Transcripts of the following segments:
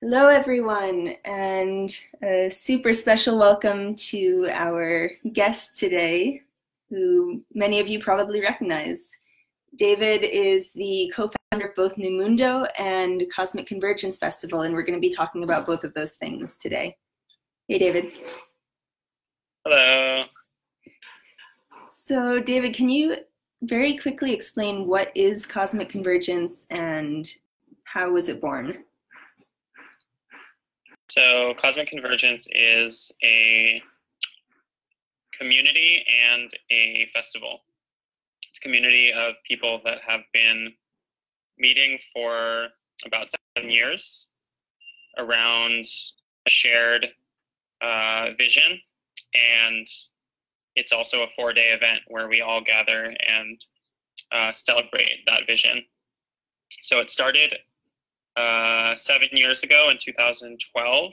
Hello, everyone, and a super special welcome to our guest today, who many of you probably recognize. David is the co-founder of both NuMundo and Cosmic Convergence Festival, and we're going to be talking about both of those things today. Hey, David. Hello. So, David, can you very quickly explain what is Cosmic Convergence and how was it born? So Cosmic Convergence is a community and a festival. It's a community of people that have been meeting for about 7 years around a shared vision, and it's also a 4-day event where we all gather and celebrate that vision. So it started 7 years ago in 2012.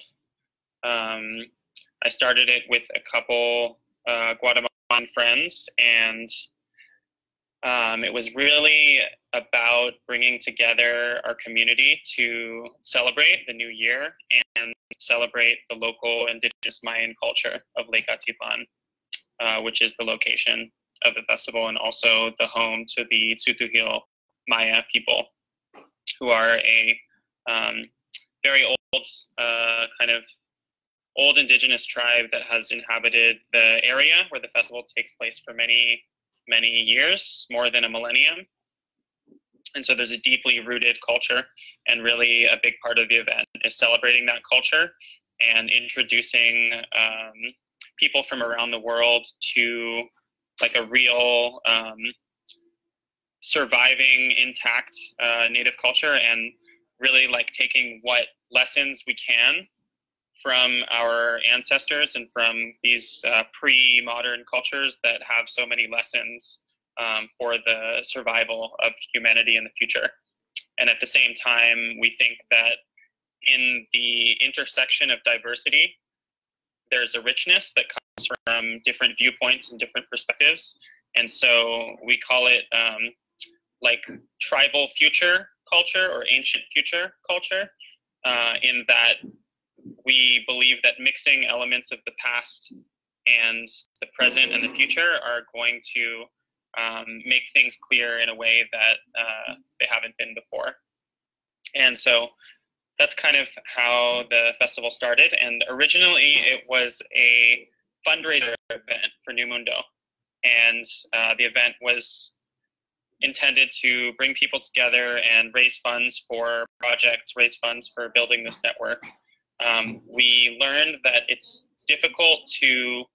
I started it with a couple Guatemalan friends, and it was really about bringing together our community to celebrate the new year and celebrate the local indigenous Mayan culture of Lake Atitlan, which is the location of the festival and also the home to the Tsutujil Maya people, who are a very old, kind of old indigenous tribe that has inhabited the area where the festival takes place for many, many years, more than a millennium. And so there's a deeply rooted culture, and really a big part of the event is celebrating that culture and introducing people from around the world to like a real surviving intact native culture, and really like taking what lessons we can from our ancestors and from these pre-modern cultures that have so many lessons for the survival of humanity in the future. And at the same time, we think that in the intersection of diversity, there's a richness that comes from different viewpoints and different perspectives. And so we call it like tribal future culture or ancient future culture, in that we believe that mixing elements of the past and the present and the future are going to make things clear in a way that they haven't been before. And so that's kind of how the festival started. And originally it was a fundraiser event for NuMundo. And the event was intended to bring people together and raise funds for projects, raise funds for building this network. We learned that it's difficult to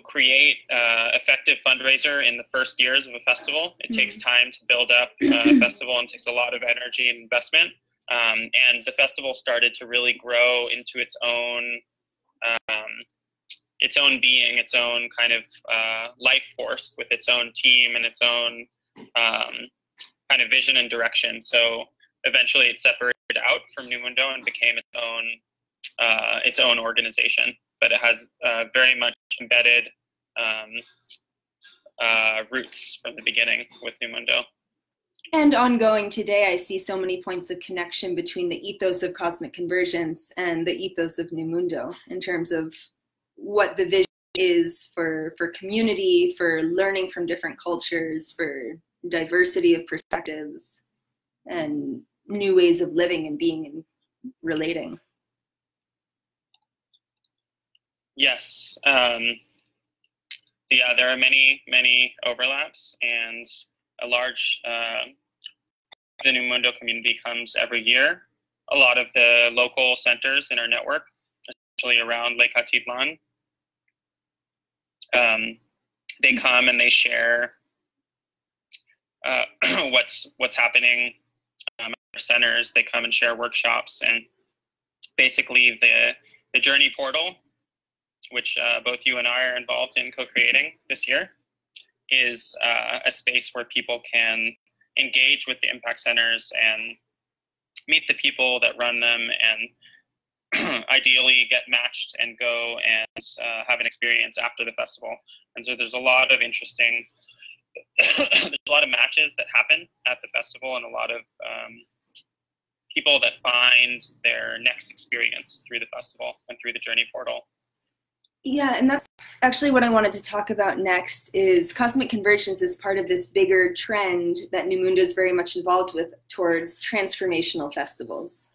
create effective fundraiser in the first years of a festival. It takes time to build up a festival and takes a lot of energy and investment. And the festival started to really grow into its own being, its own kind of life force with its own team and its own kind of vision and direction. So eventually it separated out from NuMundo and became its own organization. But it has very much embedded roots from the beginning with NuMundo. And ongoing today, I see so many points of connection between the ethos of Cosmic Convergence and the ethos of NuMundo in terms of what the vision is for community, for learning from different cultures, for diversity of perspectives, and new ways of living and being and relating. Yes. Yeah, there are many, many overlaps, and a large the NuMundo community comes every year. A lot of the local centers in our network, especially around Lake Atitlan, they come and they share what's happening at our centers. They come and share workshops, and basically the Journey Portal, which both you and I are involved in co-creating this year, is a space where people can engage with the impact centers and meet the people that run them, and ideally get matched and go and have an experience after the festival. And so there's a lot of interesting, there's a lot of matches that happen at the festival, and a lot of people that find their next experience through the festival and through the Journey portal. Yeah, and that's actually what I wanted to talk about next. Is cosmic convergence is part of this bigger trend that NuMundo is very much involved with towards transformational festivals.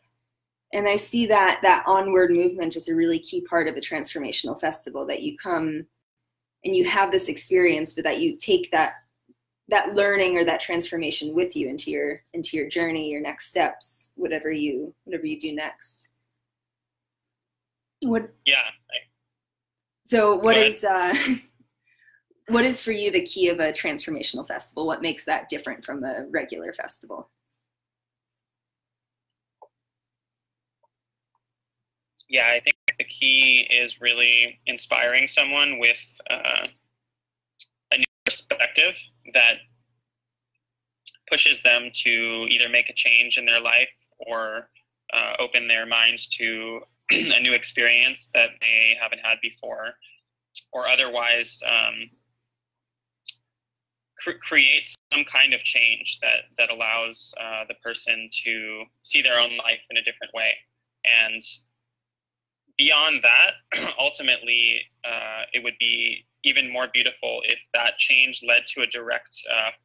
And I see that onward movement is a really key part of a transformational festival, that you come and you have this experience, but that you take that learning or that transformation with you into your journey, your next steps, whatever you do next. So what is for you the key of a transformational festival? What makes that different from a regular festival? Yeah, I think the key is really inspiring someone with a new perspective that pushes them to either make a change in their life or open their minds to a new experience that they haven't had before, or otherwise create some kind of change that allows the person to see their own life in a different way. And beyond that, ultimately, it would be even more beautiful if that change led to a direct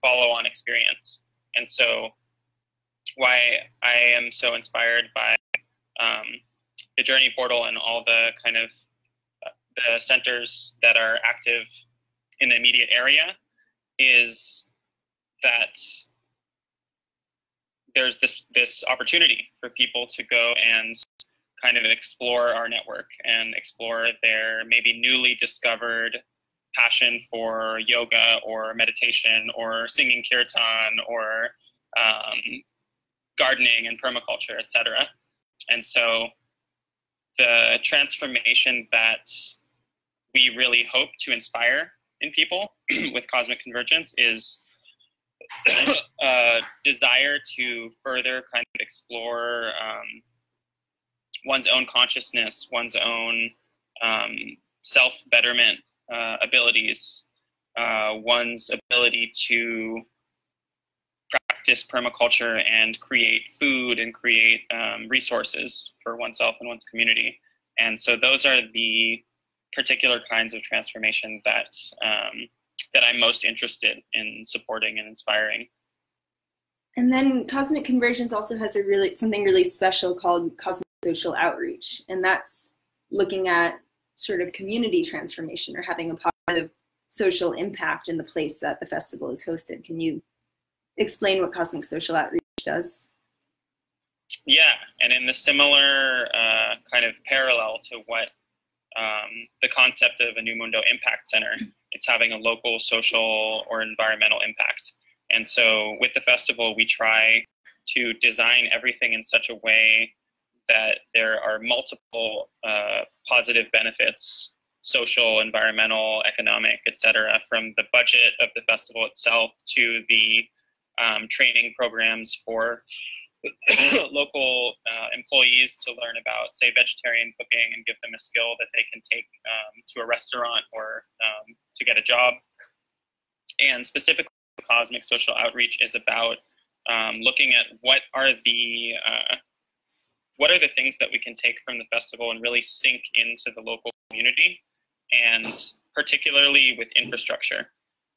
follow-on experience. And so why I am so inspired by the Journey portal and all the kind of the centers that are active in the immediate area is that there's this opportunity for people to go and kind of explore our network and explore their maybe newly discovered passion for yoga or meditation or singing kirtan or gardening and permaculture, etc. And so the transformation that we really hope to inspire in people with cosmic convergence is a desire to further kind of explore one's own consciousness, one's own self-betterment abilities, one's ability to practice permaculture and create food and create resources for oneself and one's community. And so those are the particular kinds of transformation that I'm most interested in supporting and inspiring. And then cosmic convergence also has something really special called cosmic social outreach, and that's looking at sort of community transformation or having a positive social impact in the place that the festival is hosted. Can you explain what cosmic social outreach does? Yeah, and in the similar kind of parallel to what the concept of a NuMundo Impact Center, it's having a local social or environmental impact. And so with the festival, we try to design everything in such a way that there are multiple positive benefits, social, environmental, economic, etc., from the budget of the festival itself to the training programs for local employees to learn about, say, vegetarian cooking and give them a skill that they can take to a restaurant or to get a job. And specifically, cosmic social outreach is about looking at what are the things that we can take from the festival and really sink into the local community, and particularly with infrastructure.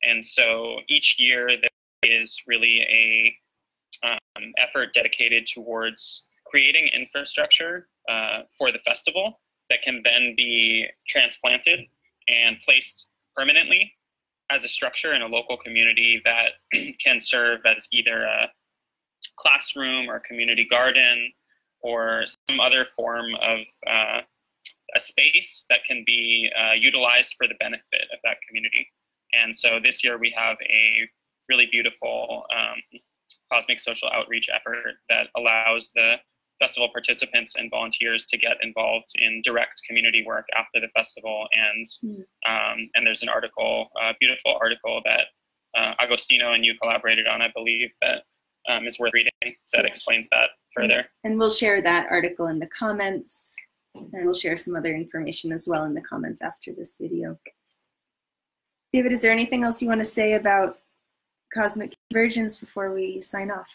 And so each year there is really a effort dedicated towards creating infrastructure for the festival that can then be transplanted and placed permanently as a structure in a local community that can serve as either a classroom or community garden or some other form of a space that can be utilized for the benefit of that community. And so this year we have a really beautiful cosmic social outreach effort that allows the festival participants and volunteers to get involved in direct community work after the festival. And there's an article, a beautiful article that Agostino and you collaborated on, I believe, that is worth reading, that explains that further. And we'll share that article in the comments, and we'll share some other information as well in the comments after this video. David, is there anything else you want to say about cosmic convergence before we sign off?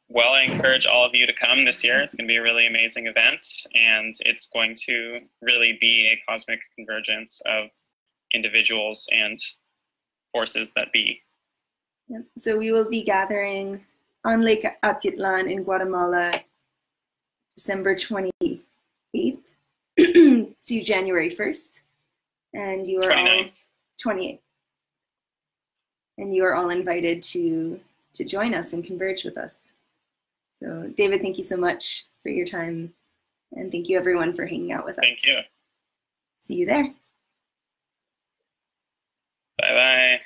Well, I encourage all of you to come this year. It's going to be a really amazing event, and it's going to really be a cosmic convergence of individuals and forces that be. Yep. So we will be gathering on Lake Atitlan in Guatemala, December 28th to January 1st. And you are 29th. All 28th. And you are all invited to join us and converge with us. So David, thank you so much for your time. And thank you everyone for hanging out with us. Thank you. See you there. Bye-bye.